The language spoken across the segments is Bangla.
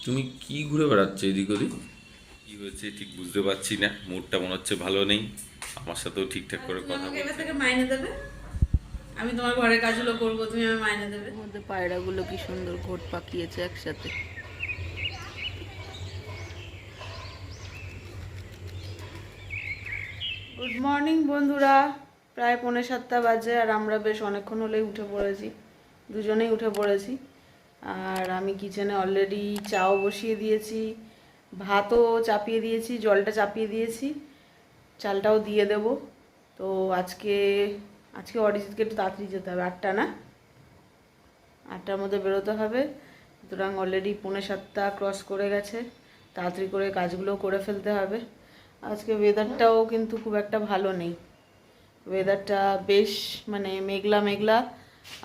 তুমি কি ঘুরে বেড়াচ্ছ এদিক ওদিক? কি হয়েছে ঠিক বুঝতে পারছি না, মুডটা মনে হচ্ছে ভালো নেই। আমার সাথেও ঠিকঠাক করে তুমি কথা আমাকে এবার বলছে থেকে না। মাইনে দেবে। আমি তোমার ঘরের কাজগুলো করবো, তুমি আমার মাইনে দেবে। এর মধ্যে পায়রাগুলো কি সুন্দর ঘোট পাকিয়েছে একসাথে। গুড মর্নিং বন্ধুরা। প্রায় 6:45 বাজে আর আমরা বেশ অনেকক্ষণ হলেই উঠে পড়েছি, দুজনেই উঠে পড়েছি। আর আমি কিচেনে অলরেডি চাও বসিয়ে দিয়েছি, ভাতও চাপিয়ে দিয়েছি, জলটা চাপিয়ে দিয়েছি, চালটাও দিয়ে দেব। তো আজকে আজকে অরিজিৎকে একটু তাড়াতাড়ি যেতে হবে, 8টা না, 8টার মধ্যে বেরোতে হবে। সুতরাং অলরেডি 6:45 ক্রস করে গেছে, তাড়াতাড়ি করে কাজগুলো করে ফেলতে হবে। আজকে ওয়েদারটাও কিন্তু খুব একটা ভালো নেই, ওয়েদারটা বেশ মানে মেঘলা মেঘলা।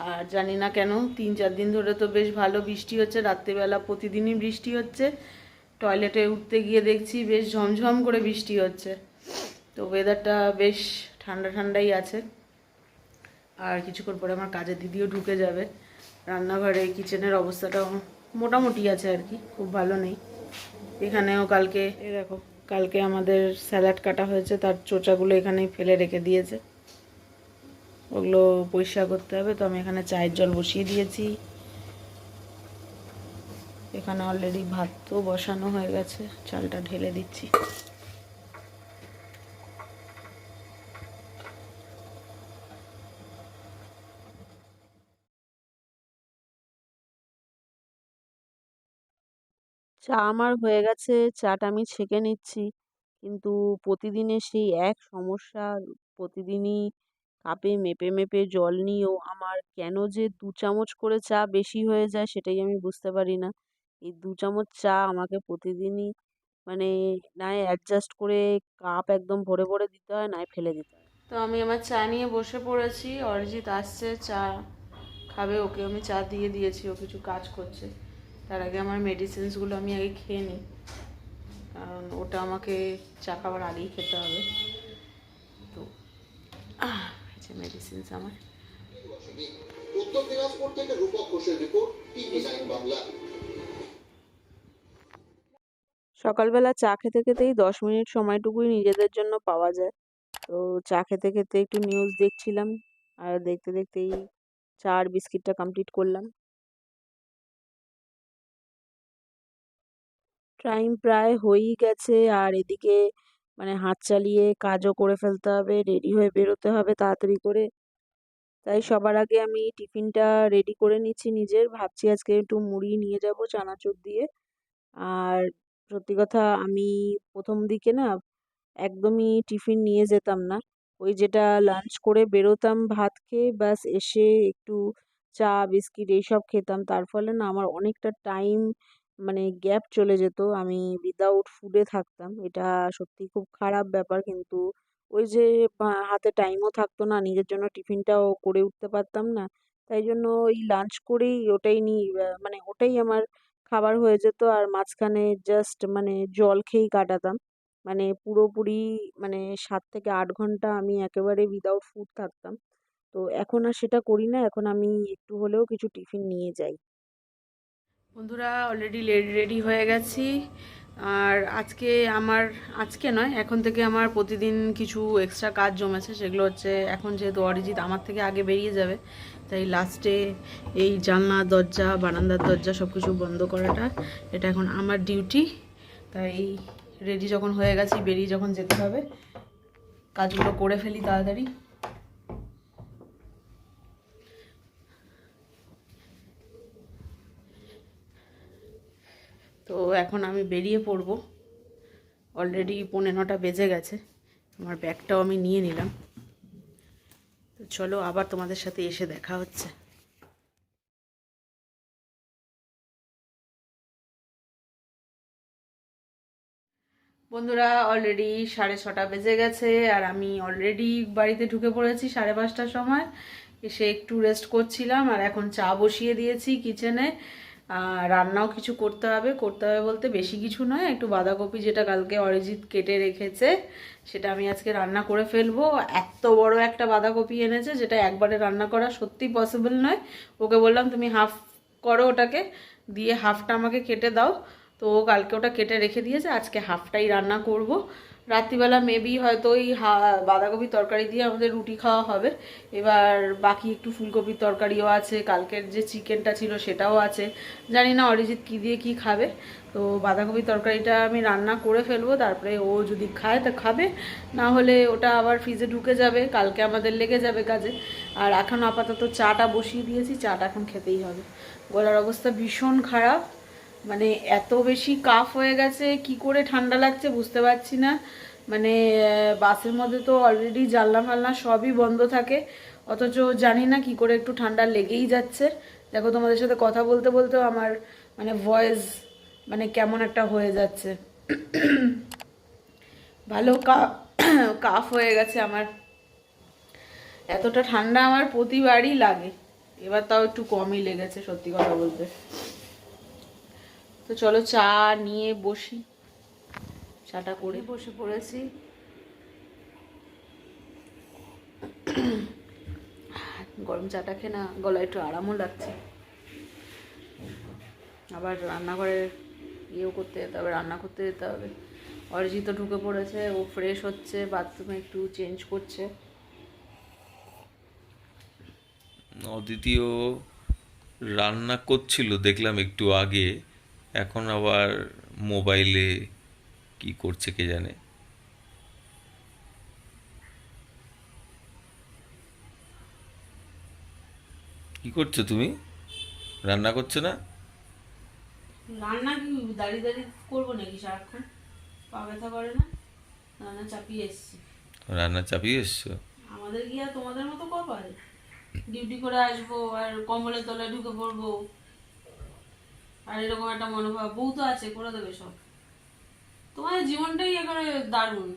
আর জানি না কেন 3-4 দিন ধরে তো বেশ ভালো বৃষ্টি হচ্ছে, রাত্রিবেলা প্রতিদিনই বৃষ্টি হচ্ছে। টয়লেটে উঠতে গিয়ে দেখছি বেশ ঝমঝম করে বৃষ্টি হচ্ছে। তো ওয়েদারটা বেশ ঠান্ডা ঠান্ডাই আছে। আর কিছুক্ষণ পরে আমার কাজের দিদিও ঢুকে যাবে। রান্নাঘরে কিচেনের অবস্থাটাও মোটামুটি আছে আর কি, খুব ভালো নেই। এখানেও কালকে দেখো, কালকে আমাদের স্যালাড কাটা হয়েছে, তার চোচাগুলো এখানেই ফেলে রেখে দিয়েছে, ওগুলো পরিষ্কার করতে হবে। তো আমি এখানে চায়ের জল বসিয়ে দিয়েছি, এখানে অলরেডি ভাত তো বসানো হয়ে গেছে, চালটা ঢেলে দিচ্ছি। চা আমার হয়ে গেছে, চাটা আমি ছেঁকে নিচ্ছি। কিন্তু প্রতিদিনের সেই এক সমস্যা, প্রতিদিনই কাপে মেপে মেপে জল নিয়েও আমার কেন যে 2 চামচ করে চা বেশি হয়ে যায় সেটাই আমি বুঝতে পারি না। এই 2 চামচ চা আমাকে প্রতিদিনই মানে নয় অ্যাডজাস্ট করে কাপ একদম ভরে ভরে দিতে হয়, নয় ফেলে দিতে হয়। তো আমি আমার চা নিয়ে বসে পড়েছি, অরিজিৎ আসছে, চা খাবে, ওকে আমি চা দিয়ে দিয়েছি, ও কিছু কাজ করছে। তার আগে আমার মেডিসিনসগুলো আমি আগে খেয়ে নিই, কারণ ওটা আমাকে চা খাবার আগেই খেতে হবে। তো মেডিসিনস আমার উত্তর দিনাজপুর থেকে রূপক ঘোষের রিপোর্ট, টিভি9 বাংলা। সকালবেলা চা খেতে খেতেই 10 মিনিট সময়টুকুই নিজেদের জন্য পাওয়া যায়। তো চা খেতে খেতে একটু নিউজ দেখছিলাম, আর দেখতে দেখতেই চা আর বিস্কিটটা কমপ্লিট করলাম। টাইম প্রায় হয়েই গেছে, আর এদিকে মানে হাত চালিয়ে কাজও করে ফেলতে হবে, রেডি হয়ে বেরোতে হবে তাড়াতাড়ি করে। তাই সবার আগে আমি টিফিনটা রেডি করে নিচ্ছি নিজের, ভাবছি আজকে একটু মুড়ি নিয়ে যাব চানাচুর দিয়ে। আর সত্যি কথা, আমি প্রথম দিকে না একদমই টিফিন নিয়ে যেতাম না। ওই যেটা লাঞ্চ করে বেরোতাম ভাত খেয়ে, ব্যাস এসে একটু চা বিস্কিট এইসব খেতাম। তার ফলে না আমার অনেকটা টাইম মানে গ্যাপ চলে যেত, আমি উইদাউট ফুডে থাকতাম। এটা সত্যি খুব খারাপ ব্যাপার, কিন্তু ওই যে হাতে টাইমও থাকতো না, নিজের জন্য টিফিনটাও করে উঠতে পারতাম না। তাই জন্য ওই লাঞ্চ করেই ওটাই মানে ওটাই আমার খাবার হয়ে যেত, আর মাঝখানে জাস্ট মানে জল খেয়েই কাটাতাম। মানে পুরোপুরি মানে 7 থেকে 8 ঘন্টা আমি একেবারে উইদাউট ফুড থাকতাম। তো এখন আর সেটা করি না, এখন আমি একটু হলেও কিছু টিফিন নিয়ে যাই। বন্ধুরা অলরেডি রেডি হয়ে গেছি। আর আজকে আমার, আজকে নয়, এখন থেকে আমার প্রতিদিন কিছু এক্সট্রা কাজ জমেছে। সেগুলো হচ্ছে, এখন যেহেতু অরিজিৎ আমার থেকে আগে বেরিয়ে যাবে, তাই লাস্টে এই জানলা দরজা বারান্দার দরজা সব কিছু বন্ধ করাটা, এটা এখন আমার ডিউটি। তাই রেডি যখন হয়ে গেছি, বেরিয়ে যখন যেতে হবে, কাজগুলো করে ফেলি তাড়াতাড়ি। তো এখন আমি বেরিয়ে পড়বো, অলরেডি 9:15 বেজে গেছে। আমার ব্যাগটাও আমি নিয়ে নিলাম। তো চলো, আবার তোমাদের সাথে এসে দেখা হচ্ছে। বন্ধুরা অলরেডি 6:30 বেজে গেছে, আর আমি অলরেডি বাড়িতে ঢুকে পড়েছি 5:30টার সময়। এসে একটু রেস্ট করছিলাম, আর এখন চা বসিয়ে দিয়েছি কিচেনে। রান্নাও কিছু করতে হবে, করতে হবে বলতে বেশি কিছু নয়, একটু বাঁধাকপি যেটা কালকে অরিজিৎ কেটে রেখেছে সেটা আমি আজকে রান্না করে ফেলবো। এত বড় একটা বাঁধাকপি এনেছে, যেটা একবারে রান্না করা সত্যি পসিবল নয়। ওকে বললাম তুমি হাফ করো ওটাকে, দিয়ে হাফটা আমাকে কেটে দাও। তো ও কালকে ওটা কেটে রেখে দিয়েছে, আজকে হাফটাই রান্না করব। রাত্রিবেলা মেবি হয়তো ওই বাঁধাকপি তরকারি দিয়ে আমাদের রুটি খাওয়া হবে। এবার বাকি একটু ফুলকপির তরকারিও আছে, কালকের যে চিকেনটা ছিল সেটাও আছে। জানি না অরিজিৎ কী দিয়ে কী খাবে। তো বাঁধাকপির তরকারিটা আমি রান্না করে ফেলবো, তারপরে ও যদি খায় তা খাবে, না হলে ওটা আবার ফ্রিজে ঢুকে যাবে, কালকে আমাদের লেগে যাবে কাজে। আর এখন আপাতত চাটা বসিয়ে দিয়েছি, চাটা এখন খেতেই হবে। গলার অবস্থা ভীষণ খারাপ, মানে এত বেশি কাফ হয়ে গেছে, কি করে ঠান্ডা লাগছে বুঝতে পারছি না। মানে বাসের মধ্যে তো অলরেডি জানলা ফালনা সবই বন্ধ থাকে, অথচ জানি না কি করে একটু ঠান্ডা লেগেই যাচ্ছে। দেখো তোমাদের সাথে কথা বলতে বলতেও আমার মানে ভয়েস মানে কেমন একটা হয়ে যাচ্ছে। ভালো কাফ হয়ে গেছে আমার। এতটা ঠান্ডা আমার প্রতিবারই লাগে, এবার তাও একটু কমই লেগেছে সত্যি কথা বলতে। তো চলো চা নিয়ে বসি, চাটা করে বসে পড়েছি। গরম চাটা খেয়ে না গলায় একটু আরামও লাগছে। আবার রান্নাঘরে ইয়েও করতে যেতে হবে, রান্না করতে যেতে হবে। অরিজিৎ ঢুকে পড়েছে, ও ফ্রেশ হচ্ছে, বাথরুমে একটু চেঞ্জ করছে। অদ্বিতীয় রান্না করছিল দেখলাম একটু আগে, এখন আবার মোবাইলে কি করছে কে জানে। কি করছো তুমি? রান্না করছো না? রান্না কি দাঁড়িয়ে দাঁড়িয়ে করবো নাকি সারাক্ষণ? পা ব্যথা করে না? রান্না চাপিয়ে এসছি। রান্না চাপিয়ে এসছো? আমাদের কি আর তোমাদের মতো কপাল? ডিউটি করে আসবো আর কম্বলের তলায় ঢুকে পড়বো, আর এরকম একটা মনোভাব। বউ তো আছে, করে দেবে সব। তোমাদের জীবনটাই একেবারে দারুণ।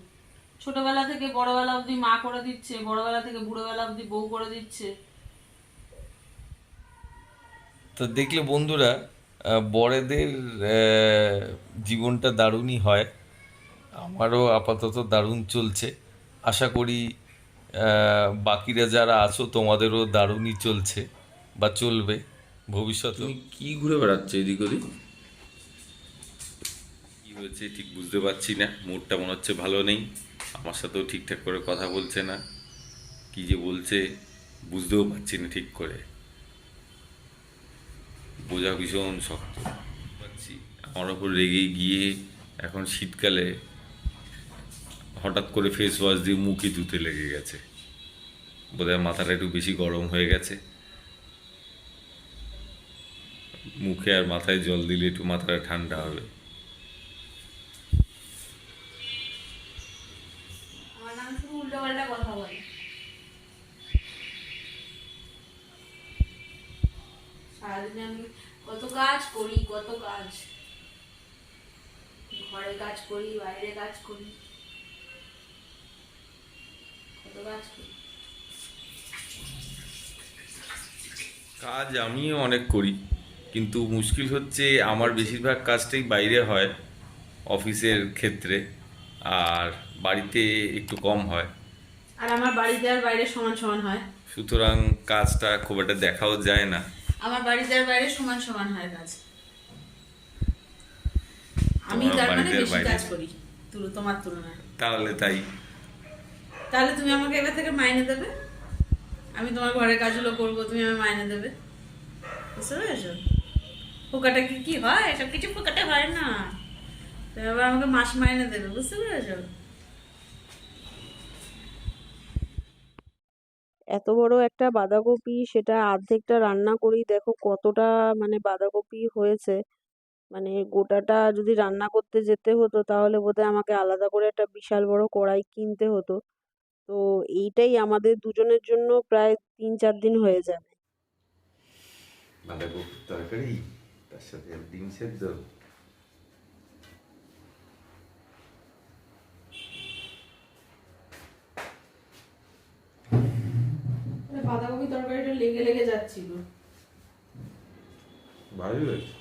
ছোটবেলা থেকে বড়বেলা অবধি মা করে দিচ্ছে, বড়বেলা থেকে বুড়োবেলা অবধি বউ করে দিচ্ছে। তো দেখলে বন্ধুরা, বড়দের জীবনটা দারুণই হয়। আমারও আপাতত দারুণ চলছে। আশা করি বাকিরা যারা আছো তোমাদেরও দারুণই চলছে বা চলবে ভবিষ্যতে। তুমি কি ঘুরে বেড়াচ্ছ এদিক ওদিক? কি হয়েছে ঠিক বুঝতে পারছি না, মুডটা মনে হচ্ছে ভালো নেই। আমার সাথেও ঠিকঠাক করে কথা বলছে না, কি যে বলছে বুঝতেও পারছি না ঠিক করে। বোঝা ভীষণ শক্ত পাচ্ছি। আমার ওপর রেগে গিয়ে এখন শীতকালে হঠাৎ করে ফেস ওয়াশ দিয়ে মুখই ধুতে লেগে গেছে। বোধহয় মাথাটা একটু বেশি গরম হয়ে গেছে, মুখে আর মাথায় জল দিলে একটু মাথাটা ঠান্ডা হবে। আমার নাম শুধু উল্টো পাল্টা কথা বলে। সারাদিনে আমি কত কাজ করি, কত কাজ, ঘরে কাজ করি, বাইরে কাজ করি, কত কাজ করি। কাজ আমিও অনেক করি, কিন্তু মুশকিল হচ্ছে আমার বেশিরভাগ কাজটাই বাইরে হয় অফিসের ক্ষেত্রে, আর বাড়িতে একটু কম হয়। আর আমার বাড়িতে আর বাইরে সমান সমান হয়। সুতরাং কাজটা খুব একটা দেখাও যায় না। আমার বাড়িতে আর বাইরে সমান সমান হয় কাজ। আমি তোমার তার মানে বাড়িতে আর বেশি বাইরে কাজ করি তোমার তুলনায়। তাহলে তাই। তাহলে তুমি আমাকে এবার থেকে মাইনে দেবে, আমি তোমার ঘরের কাজগুলো করবো, তুমি আমায় মাইনে দেবে। বুঝতে পেরেছো? পোকাটা কি হয়? এসব কিছু পোকাটে হয় না। তুমি আবার আমাকে মাস মাইনে দেবে, বুঝতে পেরেছো? এত বড় একটা বাঁধাকপি, সেটা অর্ধেকটা রান্না করি, দেখো কতটা মানে বাঁধাকপি হয়েছে। মানে গোটাটা যদি রান্না করতে যেতে হতো তাহলে বোধহয় আমাকে আলাদা করে একটা বিশাল বড় কড়াই কিনতে হতো। তো এইটাই আমাদের দুজনের জন্য প্রায় 3-4 দিন হয়ে যাবে। বাঁধাকপির তরকারি, তার সাথে ডিম সেদ্ধ। বাঁধাকপি তরকারিটা লেগে লেগে যাচ্ছিল। ভালোই হয়েছে।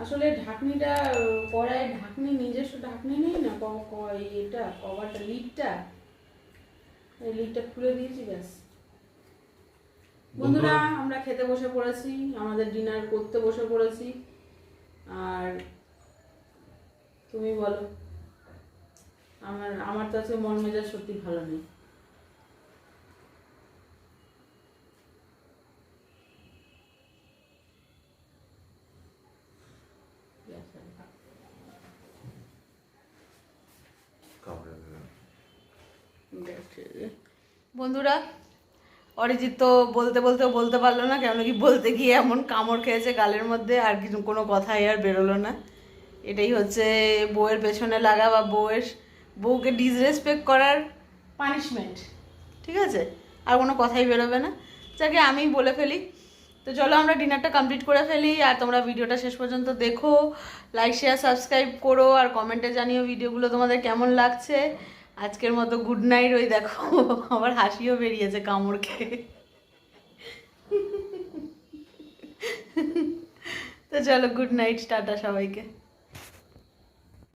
আসলে ঢাকনিটা, কড়াইয়ের ঢাকনি নিজস্ব ঢাকনি নেই না, এটা কভারটা, লিডটা, এই লিডটা খুলে দিয়েছি, ব্যাস। বন্ধুরা আমরা খেতে বসে পড়েছি, আমাদের ডিনার করতে বসে পড়েছি। আর তুমি বলো, আমার তো আজকে মন মেজাজ সত্যি ভালো নেই। বন্ধুরা, অরিজিৎ তো বলতে পারলো না, কেন কি বলতে গিয়ে এমন কামড় খেয়েছে গালের মধ্যে, আর কিছু কোনো কথাই আর বেরোলো না। এটাই হচ্ছে বউয়ের পেছনে লাগা বা বউকে ডিসরেসপেক্ট করার পানিশমেন্ট। ঠিক আছে, আর কোনো কথাই বেরোবে না, যাকে আমি বলে ফেলি। তো চলো আমরা ডিনারটা কমপ্লিট করে ফেলি, আর তোমরা ভিডিওটা শেষ পর্যন্ত দেখো, লাইক শেয়ার সাবস্ক্রাইব করো, আর কমেন্টে জানিও ভিডিওগুলো তোমাদের কেমন লাগছে। আজকের মতো গুড নাইট। ওই দেখো আবার হাসিও বেরিয়েছে কামড় খেয়ে। তো চলো গুড নাইট, টাটা সবাইকে।